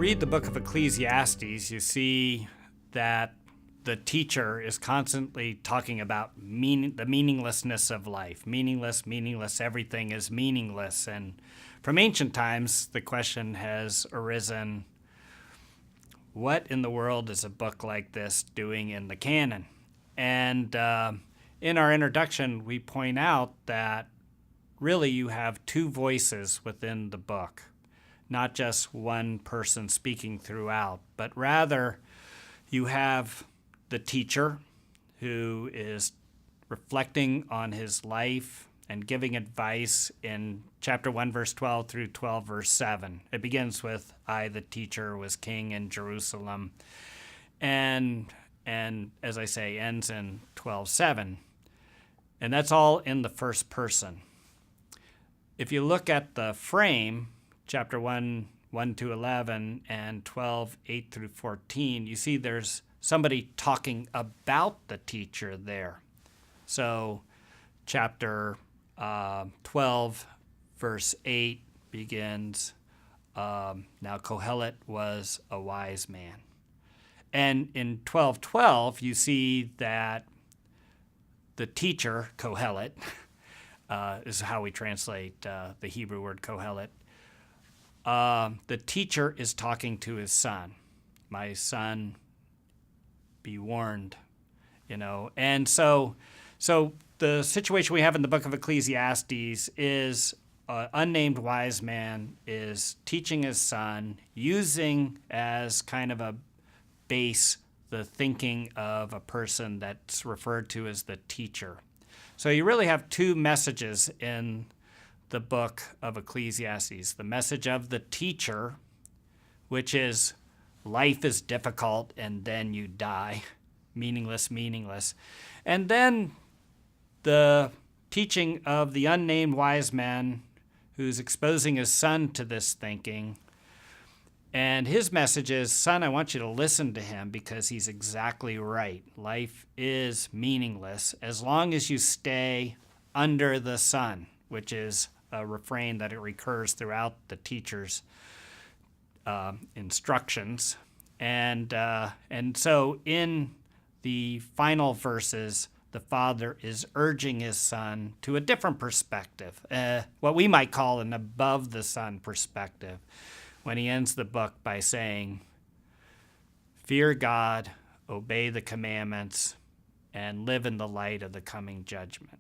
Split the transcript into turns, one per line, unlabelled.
read the book of Ecclesiastes, you see that the teacher is constantly talking about the meaninglessness of life. Meaningless, everything is meaningless. And from ancient times, the question has arisen, what in the world is a book like this doing in the canon? And in our introduction, we point out that really you have two voices within the book, not just one person speaking throughout, but rather you have the teacher who is reflecting on his life and giving advice in chapter 1, verse 12 through 12, verse 7. It begins with, I, the teacher, was king in Jerusalem. And as I say, ends in 12:7. And that's all in the first person. If you look at the frame, chapter 1, 1 to 11, and 12, 8 through 14, you see there's somebody talking about the teacher there. So chapter 12, verse 8 begins, now Kohelet was a wise man. And in 12:12, you see that the teacher, Kohelet, is how we translate the Hebrew word Kohelet. The teacher is talking to his son. My son, be warned, And so the situation we have in the book of Ecclesiastes is an unnamed wise man is teaching his son, using as kind of a base the thinking of a person that's referred to as the teacher. So you really have two messages in the book of Ecclesiastes. The message of the teacher, which is life is difficult and then you die, meaningless. And then the teaching of the unnamed wise man who's exposing his son to this thinking. And his message is, son, I want you to listen to him because he's exactly right. Life is meaningless as long as you stay under the sun, which is a refrain that it recurs throughout the teacher's instructions. And so in the final verses, the father is urging his son to a different perspective, what we might call an above the sun perspective, when he ends the book by saying, fear God, obey the commandments, and live in the light of the coming judgment.